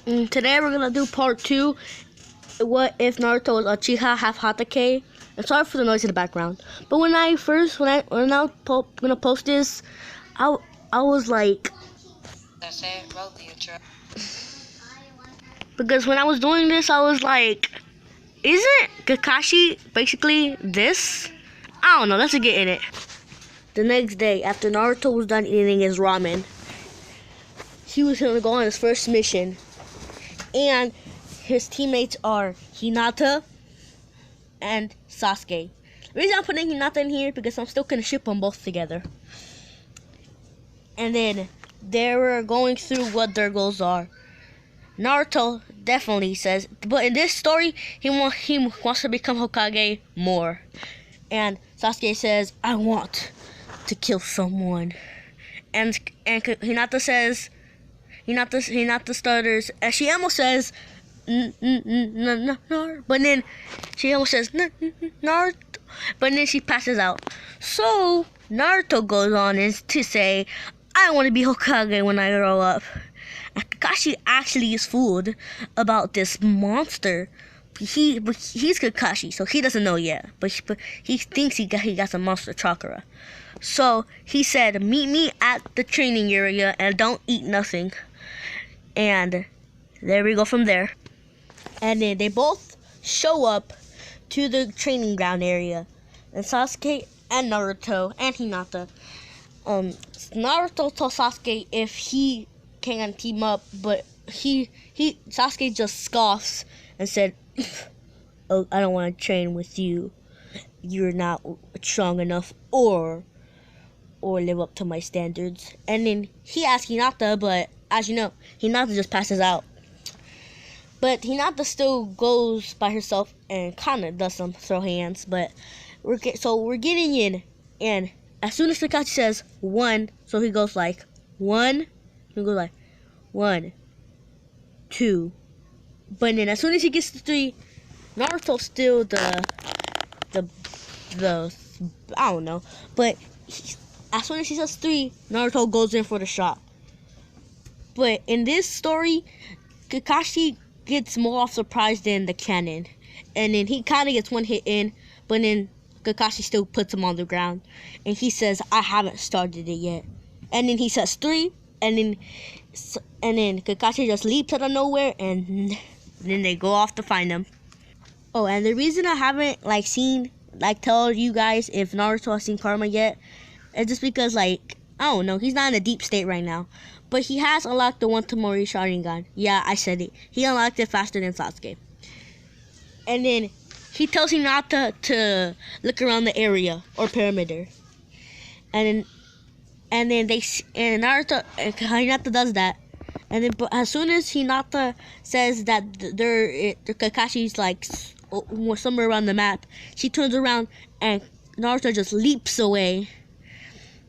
Today we're gonna do part 2. What if Naruto was uchiha half hatake? And sorry for the noise in the background. But when I gonna post this, I was like, That's it. Roll the intro. because when I was doing this, I was like, isn't Kakashi basically this? I don't know. Let's get in it. The next day, after Naruto was done eating his ramen, he was gonna go on his first mission, and his teammates are Hinata and Sasuke. The reason I'm putting Hinata in here because I'm still gonna ship them both together. And then they were going through what their goals are. Naruto definitely says, but in this story, he wants to become Hokage more. And Sasuke says, I want to kill someone. And Hinata says, Hinata stutters, and she almost says, no, but then she almost says, Naruto, but then she passes out. So Naruto goes on to say, I want to be Hokage when I grow up. And Kakashi actually is fooled about this monster. He's Kakashi, so he doesn't know yet. But he thinks he got some monster chakra. So he said, meet me at the training area and don't eat nothing. And there we go from there. And then they both show up to the training ground area. And Sasuke and Naruto and Hinata. Naruto told Sasuke if he can team up, but Sasuke just scoffs and said, oh, I don't want to train with you. You're not strong enough or live up to my standards. And then he asked Hinata, but as you know, Hinata just passes out. But Hinata still goes by herself and kind of does some throw hands. But we're getting in, and as soon as Kakashi says 1, so he goes like 1. He goes like 1, 2. But then as soon as he gets to 3, Naruto's still the I don't know. But as soon as he says 3, Naruto goes in for the shot. But in this story, Kakashi gets more off surprise than the canon. And then he kind of gets one hit in, but then Kakashi still puts him on the ground. And he says, I haven't started it yet. And then he says 3, and then Kakashi just leaps out of nowhere, and then they go off to find him. Oh, and the reason I haven't tell you guys if Naruto has seen Karma yet is just because I don't know, he's not in a deep state right now. But he has unlocked the 1 Tomori Sharingan. Yeah, I said it. He unlocked it faster than Sasuke. And then he tells Hinata to look around the area or perimeter. And Hinata does that. And then but as soon as Hinata says that Kakashi's somewhere around the map, she turns around and Naruto just leaps away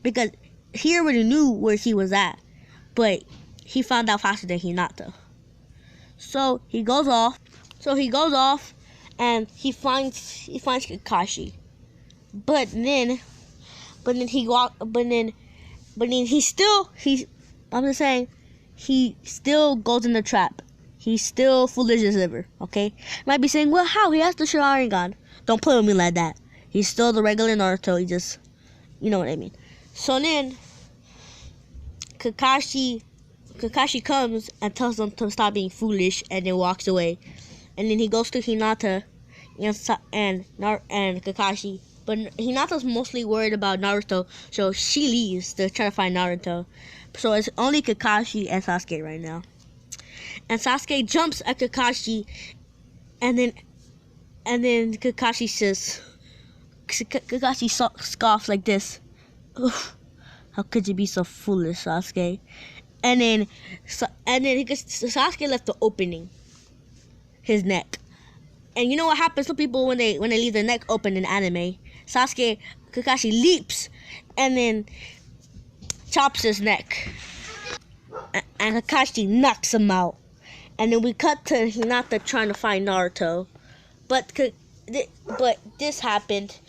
because he already knew where he was at. But he found out faster than Hinata. So he goes off. And he finds Kakashi. But then he still goes in the trap. He's still foolish as ever, okay? You might be saying, well, how? He has the Sharingan. Don't play with me like that. He's still the regular Naruto. He just, you know what I mean. So then Kakashi comes and tells them to stop being foolish, and then walks away. And then he goes to Hinata and Kakashi. But Hinata's mostly worried about Naruto, so she leaves to try to find Naruto. So it's only Kakashi and Sasuke right now. And Sasuke jumps at Kakashi, and then Kakashi scoffs like this. How could you be so foolish, Sasuke? And then Sasuke left the opening, his neck. And you know what happens to people when they leave their neck open in anime? Kakashi leaps and then chops his neck. And Kakashi knocks him out. And then we cut to Hinata trying to find Naruto. But this happened.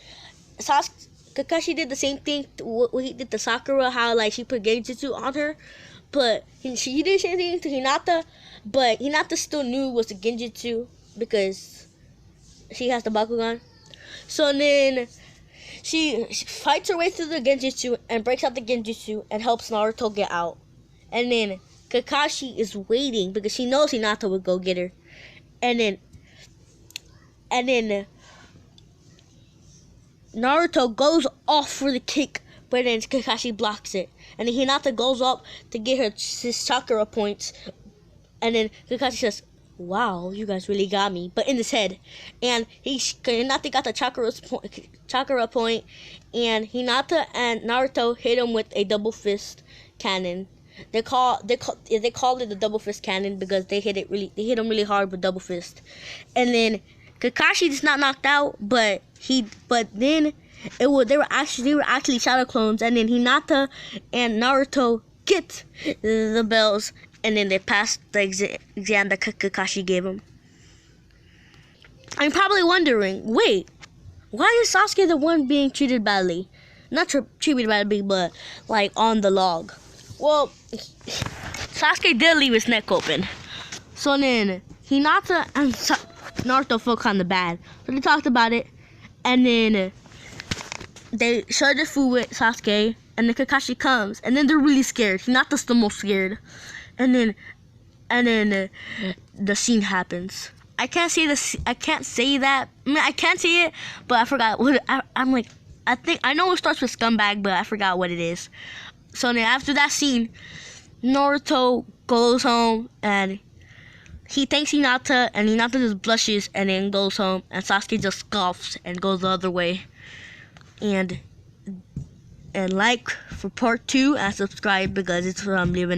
Kakashi did the same thing what he did to Sakura, how she put Genjutsu on her. but she didn't say anything to Hinata, but Hinata still knew it was a genjutsu because she has the Bakugan. So then she fights her way through the genjutsu and breaks out the genjutsu and helps Naruto get out. And then Kakashi is waiting because she knows Hinata would go get her. And then Naruto goes off for the kick, but then Kakashi blocks it. And then Hinata goes up to get his chakra points. And then Kakashi says, "Wow, you guys really got me," but in his head. And Hinata got the chakra point, and Hinata and Naruto hit him with a double fist cannon. They call it the double fist cannon because they hit him really hard with double fist. And then Kakashi is not knocked out, but then they were actually shadow clones, and then Hinata and Naruto get the bells, and then they passed the exam that Kakashi gave him. I'm probably wondering, wait, why is Sasuke the one being treated badly? Not treated badly, but like on the log. Well, Sasuke did leave his neck open. So then Hinata and Naruto felt kind of bad. So they talked about it, and then they shared their food with Sasuke, and then Kakashi comes, and then they're really scared. Hinata's the most scared. And then the scene happens. I can't say this. I can't say that. I mean, I can't say it, but I forgot what. I'm like, I know it starts with scumbag, but I forgot what it is. So then after that scene, Naruto goes home and he thanks Hinata, and Hinata just blushes and then goes home, and Sasuke just scoffs and goes the other way. And like for part 2 and subscribe because it's what I'm leaving on.